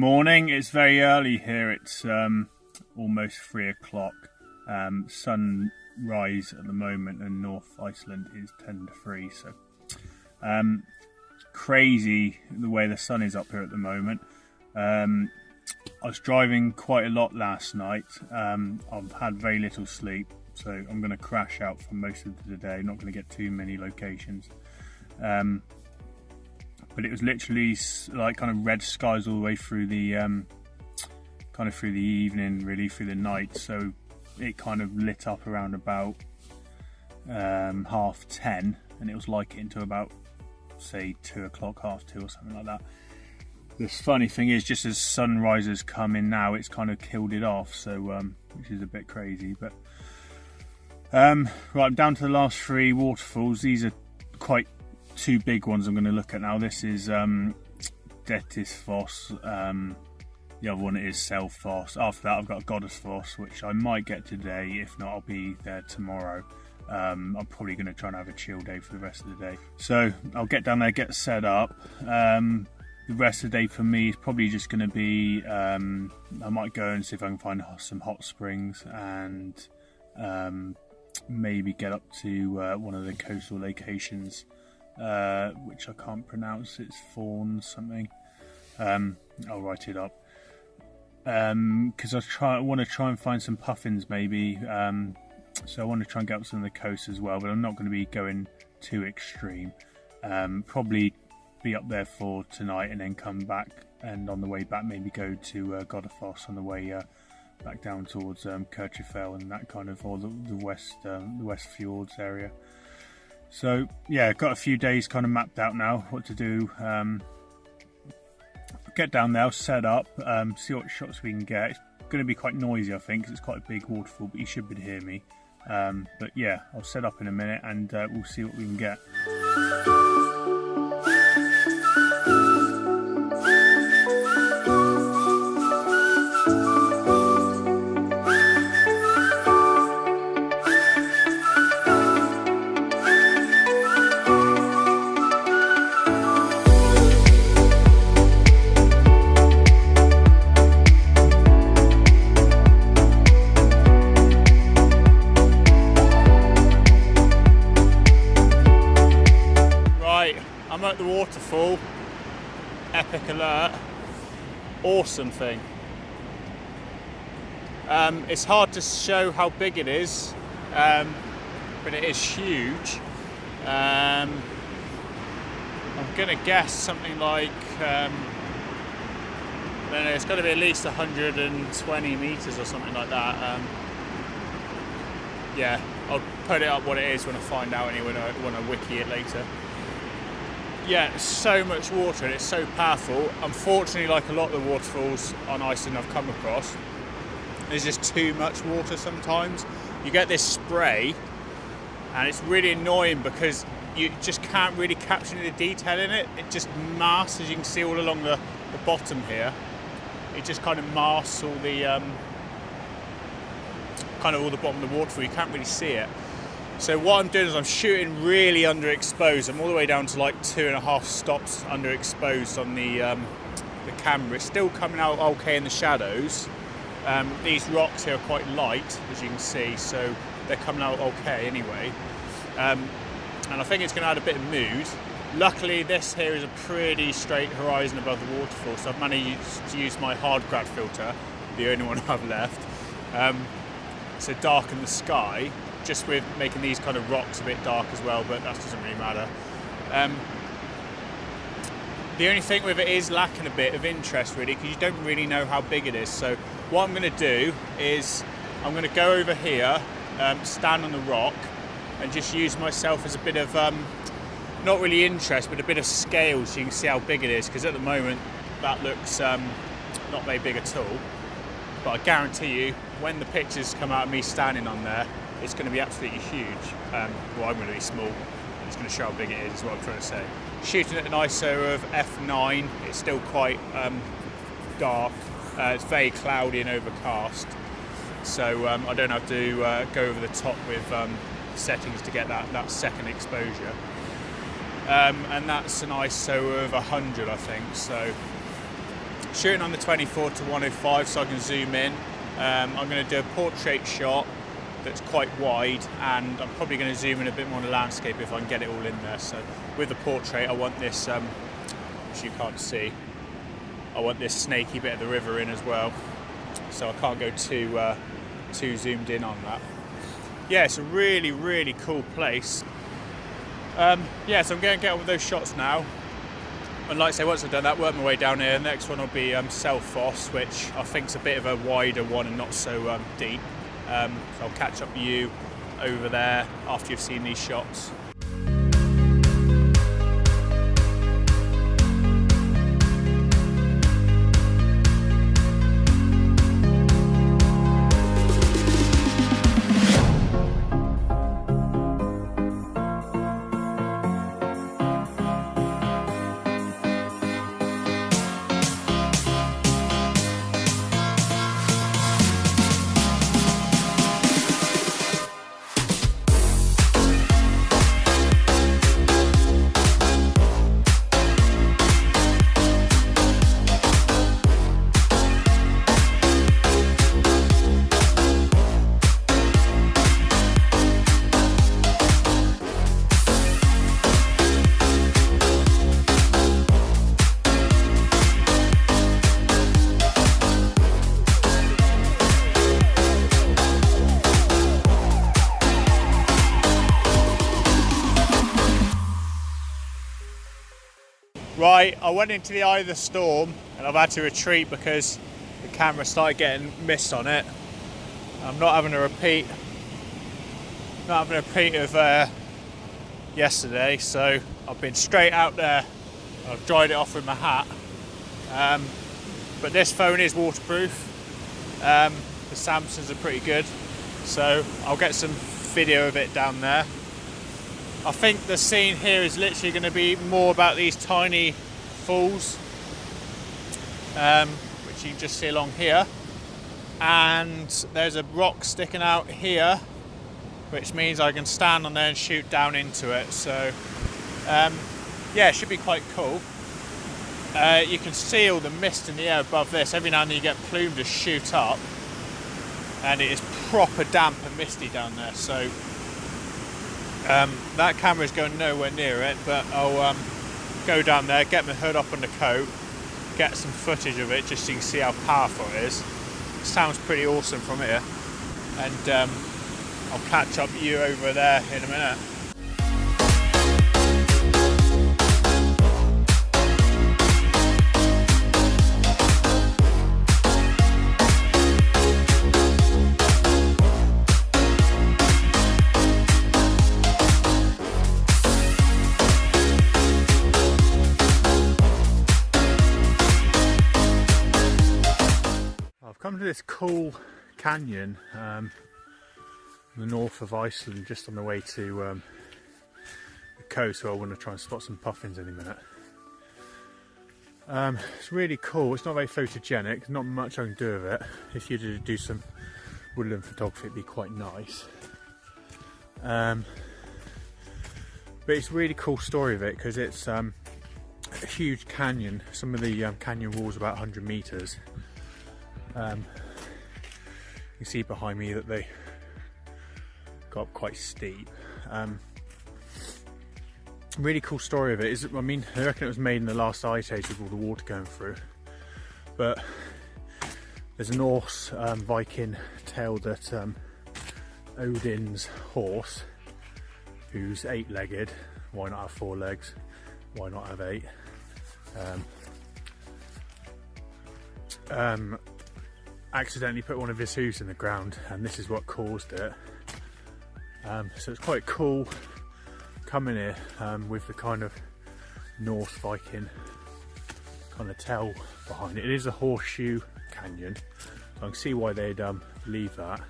morning. It's very early here. It's almost 3 o'clock. Sunrise at the moment in North Iceland is 10 to 3. So crazy the way the sun is up here at the moment. I was driving quite a lot last night. I've had very little sleep, so I'm going to crash out for most of the day. Not going to get too many locations. But it was literally like kind of red skies all the way through the through the evening, really through the night. So it kind of lit up around about 10:30, and it was like it until about say 2 o'clock, 2:30 or something like that. The funny thing is, just as sunrises come in now, it's kind of killed it off. So which is a bit crazy. But right, I'm down to the last 3 waterfalls. These are quite 2 big ones I'm going to look at now. This is Dettifoss. The other one is Selfoss. After that I've got Godafoss, which I might get today. If not, I'll be there tomorrow. I'm probably going to try and have a chill day for the rest of the day. So I'll get down there, get set up. The rest of the day for me is probably just going to be I might go and see if I can find some hot springs and maybe get up to one of the coastal locations, which I can't pronounce. It's Thorns something. I'll write it up because I want to try and find some puffins maybe. So I want to try and get up some of the coast as well, but I'm not going to be going too extreme. Probably be up there for tonight and then come back, and on the way back maybe go to Godafoss on the way back down towards Kirchhoffel and that kind of, or the West Fjords area. So yeah, got a few days kind of mapped out now what to do. Get down there, set up, see what shots we can get. It's going to be quite noisy, I think, because it's quite a big waterfall, but you should be able to hear me. But yeah, I'll set up in a minute and we'll see what we can get. I'm at the waterfall, epic alert, awesome thing. It's hard to show how big it is, but it is huge. I'm gonna guess something like, I don't know, it's got to be at least 120 meters or something like that. Yeah, I'll put it up what it is when I find out anyway, when I wiki it later. Yeah, so much water and it's so powerful. Unfortunately, like a lot of the waterfalls on Iceland I've come across, there's just too much water sometimes. You get this spray and it's really annoying because you just can't really capture any detail in it. It just masks, as you can see all along the bottom here. It just kind of masks all the all the bottom of the waterfall. You can't really see it. So what I'm doing is I'm shooting really underexposed. I'm all the way down to like 2.5 stops underexposed on the camera. It's still coming out okay in the shadows. These rocks here are quite light, as you can see, so they're coming out okay anyway. And I think it's going to add a bit of mood. Luckily, this here is a pretty straight horizon above the waterfall, so I've managed to use my hard grad filter, the only one I've left, to darken the sky, just with making these kind of rocks a bit dark as well, but that doesn't really matter. The only thing with it is lacking a bit of interest really, because you don't really know how big it is. So what I'm going to do is I'm going to go over here, stand on the rock and just use myself as a bit of not really interest, but a bit of scale, so you can see how big it is, because at the moment that looks not very big at all. But I guarantee you, when the pictures come out of me standing on there, it's going to be absolutely huge. Well, I'm going to be small. It's going to show how big it is what I'm trying to say. Shooting at an ISO of f9, it's still quite dark. It's very cloudy and overcast. So I don't have to go over the top with settings to get that second exposure. And that's an ISO of 100, I think. So shooting on the 24 to 105 so I can zoom in. I'm going to do a portrait shot that's quite wide, and I'm probably going to zoom in a bit more on the landscape if I can get it all in there. So with the portrait, I want this, which you can't see, I want this snaky bit of the river in as well, so I can't go too zoomed in on that. Yeah, it's a really, really cool place. Yeah, so I'm going to get on with those shots now. And like I say, once I've done that, work my way down here. The next one will be Selfoss, which I think is a bit of a wider one and not so deep. So I'll catch up with you over there after you've seen these shots. Right, I went into the eye of the storm and I've had to retreat because the camera started getting mist on it. I'm not having a repeat of yesterday, so I've been straight out there. I've dried it off with my hat. But this phone is waterproof. The Samsungs are pretty good, so I'll get some video of it down there. I think the scene here is literally going to be more about these tiny falls, which you can just see along here, and there's a rock sticking out here, which means I can stand on there and shoot down into it. So yeah, it should be quite cool. You can see all the mist in the air above this. Every now and then you get plume just shoot up, and it is proper damp and misty down there. So that camera is going nowhere near it, but I'll go down there, get my hood up on the coat, get some footage of it just so you can see how powerful it is. It sounds pretty awesome from here, and I'll catch up with you over there in a minute. Come to this cool canyon in the north of Iceland, just on the way to the coast, where I want to try and spot some puffins any minute. It's really cool. It's not very photogenic, not much I can do with it. If you did do some woodland photography, it'd be quite nice. But it's a really cool story of it, because it's a huge canyon. Some of the canyon walls are about 100 metres. You can see behind me that they got up quite steep. Really cool story of it is, I mean, I reckon it was made in the last ice age with all the water going through, but there's a Norse Viking tale that Odin's horse, who's 8-legged, why not have 4 legs, why not have 8, accidentally put one of his hooves in the ground, and this is what caused it. So it's quite cool coming here with the kind of Norse Viking kind of tell behind it. It is a horseshoe canyon, so I can see why they'd leave that.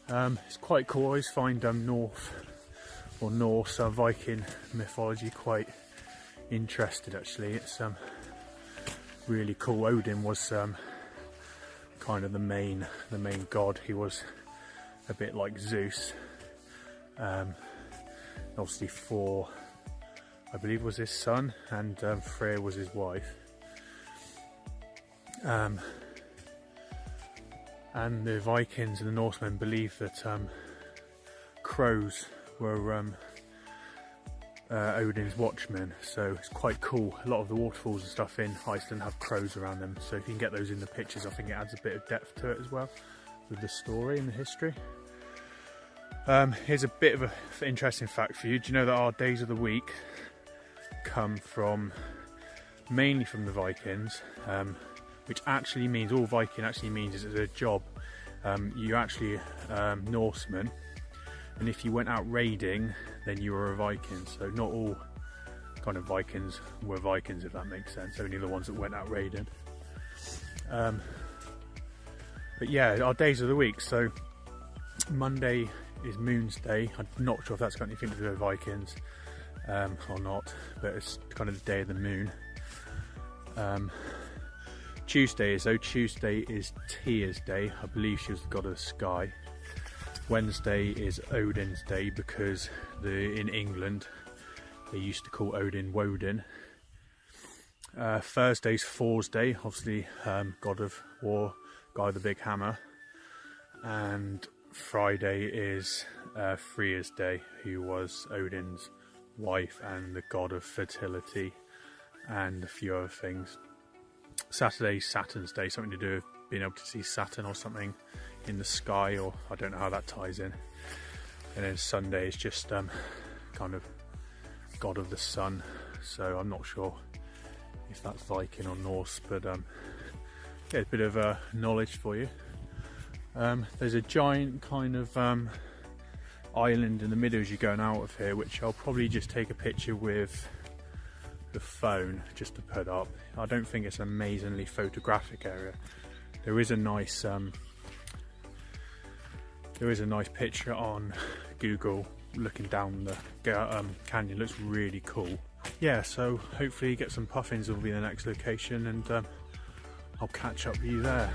It's quite cool. I always find Norse Viking mythology quite interested, actually. It's really cool. Odin was kind of the main god. He was a bit like Zeus. Obviously Thor, I believe, was his son, and Freya was his wife. And the Vikings and the Norsemen believed that crows were Odin's watchmen, so it's quite cool. A lot of the waterfalls and stuff in Iceland have crows around them, so if you can get those in the pictures, I think it adds a bit of depth to it as well, with the story and the history. Here's a bit of an interesting fact for you. Do you know that our days of the week come from mainly from the Vikings, which actually means, all Viking actually means is it's a job. You actually Norseman, and if you went out raiding, then you were a Viking. So not all kind of Vikings were Vikings, if that makes sense. Only the ones that went out raiding. But yeah, our days of the week. So Monday is Moon's Day. I'm not sure if that's got anything to do with Vikings or not, but it's kind of the day of the moon. Tuesday is Tia's day. I believe she was the god of the sky. Wednesday is Odin's day because in England they used to call Odin Woden. Thursday's Thor's day, obviously god of war, guy with the big hammer. And Friday is Freya's day, who was Odin's wife and the god of fertility and a few other things. Saturday's Saturn's day, something to do with being able to see Saturn or something in the sky, or I don't know how that ties in. And then Sunday is just kind of god of the sun, so I'm not sure if that's Viking or Norse, but yeah, a bit of knowledge for you. There's a giant kind of island in the middle as you're going out of here, which I'll probably just take a picture with the phone just to put up. I don't think it's an amazingly photographic area. There is a nice picture on Google looking down the canyon. Looks really cool. Yeah, so hopefully get some puffins will be the next location, and I'll catch up with you there.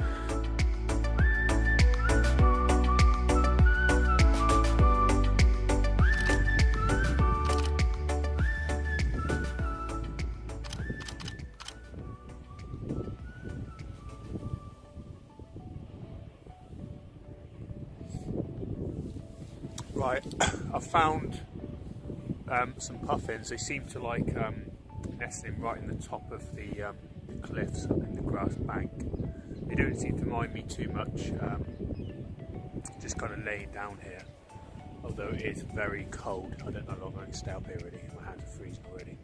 Right, I found some puffins. They seem to like nesting right in the top of the cliffs up in the grass bank. They don't seem to mind me too much, just kind of laying down here, although it is very cold. I don't know how long I can stay up here really, my hands are freezing already.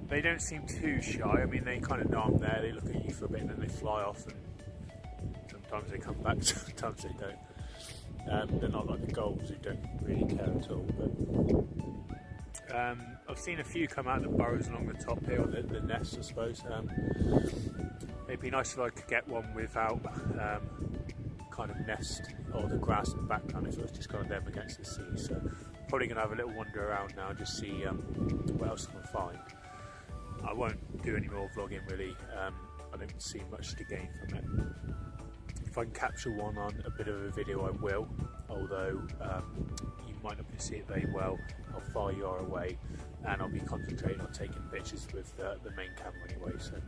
They don't seem too shy. I mean, they kind of know I'm there, they look at you for a bit and then they fly off, and sometimes they come back, sometimes they don't. They're not like the gulls who don't really care at all. But I've seen a few come out of the burrows along the top here, or the nests I suppose. It'd be nice if I could get one without kind of nest or the grass in the background, if it was just kind of them against the sea. So probably going to have a little wander around now and just see what else I can find. I won't do any more vlogging really. I don't see much to gain from it. If I can capture one on a bit of a video, I will, although you might not be able to see it very well how far you are away, and I'll be concentrating on taking pictures with the main camera anyway. So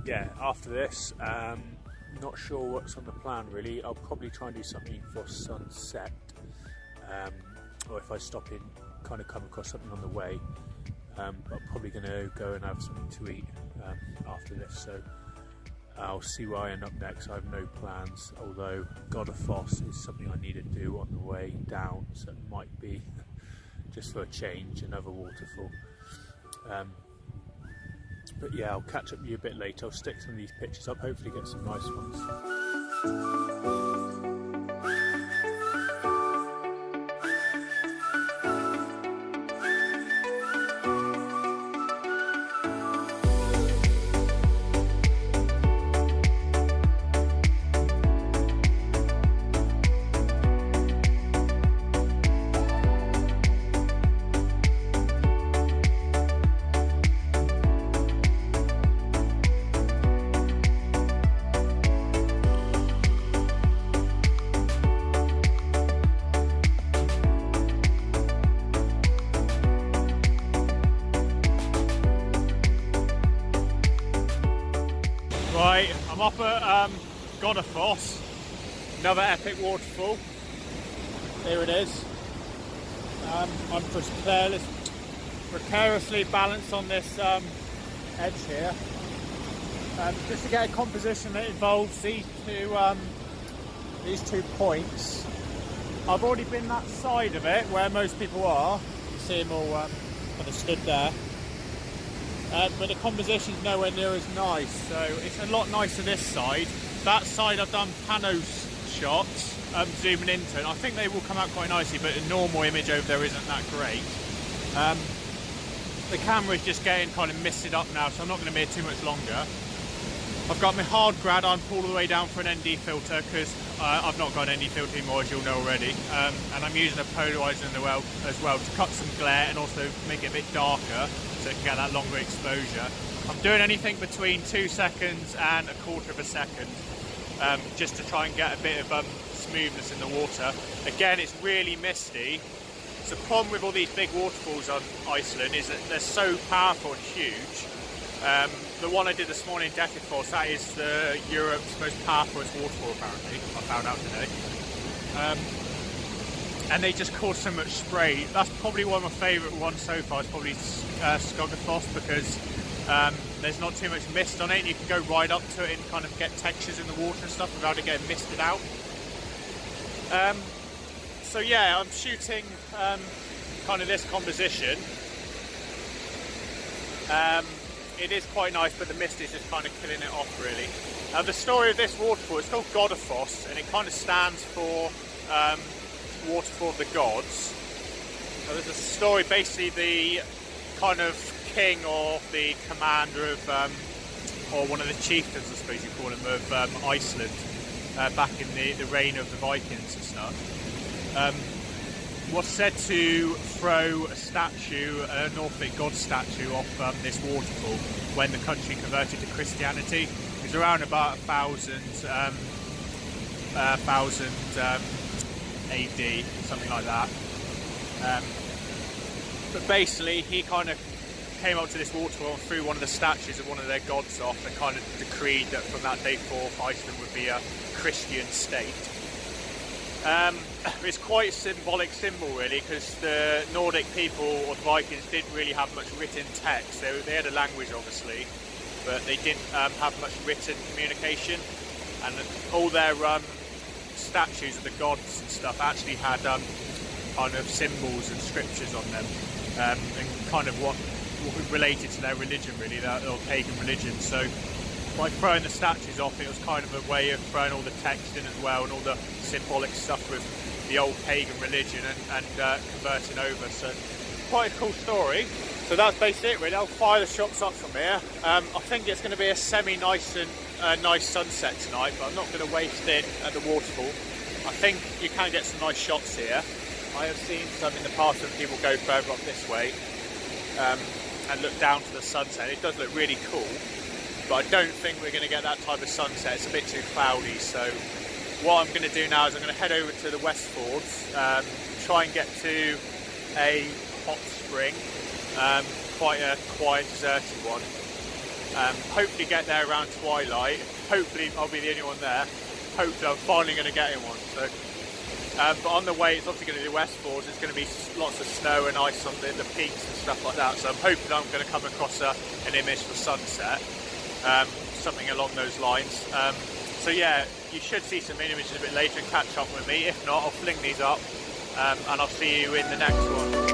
yeah, after this, not sure what's on the plan really. I'll probably try and do something for sunset, or if I stop in, kind of come across something on the way. But I'm probably going to go and have something to eat after this, so I'll see where I end up next. I have no plans, although Godafoss is something I need to do on the way down, so it might be just for a change, another waterfall. But yeah, I'll catch up with you a bit later. I'll stick some of these pictures up, hopefully get some nice ones. up at Godafoss, another epic waterfall. Here it is. I'm precariously balanced on this edge here, just to get a composition that involves these two points. I've already been that side of it where most people are. You can see them all kind of stood there. But the composition's nowhere near as nice, so it's a lot nicer this side. That side I've done panos shots, zooming into, and I think they will come out quite nicely, but the normal image over there isn't that great. The camera's just getting kind of misted up now, so I'm not going to be here too much longer. I've got my hard grad on all the way down for an ND filter, because I've not got an ND filter anymore, as you'll know already. And I'm using a polarizer as well to cut some glare and also make it a bit darker so it can get that longer exposure. I'm doing anything between 2 seconds and 1/4 of a second, just to try and get a bit of smoothness in the water. Again, it's really misty. So the problem with all these big waterfalls on Iceland is that they're so powerful and huge. The one I did this morning, Dettifoss, that is Europe's most powerful waterfall apparently, I found out today. And they just cause so much spray. That's probably one of my favourite ones so far, is probably Godafoss, because there's not too much mist on it, and you can go right up to it and kind of get textures in the water and stuff without it getting misted out. So yeah, I'm shooting kind of this composition. It is quite nice, but the mist is just kind of killing it off really. Now the story of this waterfall, it's called Godafoss, and it kind of stands for Waterfall of the Gods. Now there's a story, basically the kind of king or the commander of, or one of the chieftains I suppose you call him, of Iceland, back in the reign of the Vikings and stuff. Was said to throw a statue, a Northen god statue, off this waterfall when the country converted to Christianity. It was around about 1000 AD, something like that. But basically, he kind of came up to this waterfall and threw one of the statues of one of their gods off, and kind of decreed that from that day forth Iceland would be a Christian state. It's quite a symbolic symbol really, because the Nordic people or the Vikings didn't really have much written text. They had a language obviously, but they didn't have much written communication, and all their statues of the gods and stuff actually had kind of symbols and scriptures on them, and kind of what related to their religion really, their pagan religion. So by throwing the statues off, it was kind of a way of throwing all the text in as well, and all the symbolic stuff with the old pagan religion, and converting over. So quite a cool story. So that's basically it really. I'll fire the shots up from here. I think it's going to be a semi-nice and nice sunset tonight, but I'm not going to waste it at the waterfall. I think you can get some nice shots here. I have seen some in the past when people go further up this way and look down to the sunset. It does look really cool, but I don't think we're going to get that type of sunset. It's a bit too cloudy. So what I'm going to do now is I'm going to head over to the West Fords, try and get to a hot spring, quite a quiet, deserted one. Hopefully get there around twilight. Hopefully I'll be the only one there. Hopefully I'm finally going to get in one. So, but on the way, it's obviously going to be the West Fords. It's going to be lots of snow and ice on the peaks and stuff like that. So I'm hoping I'm going to come across an image for sunset, something along those lines. So yeah, you should see some images a bit later and catch up with me. If not, I'll fling these up, and I'll see you in the next one.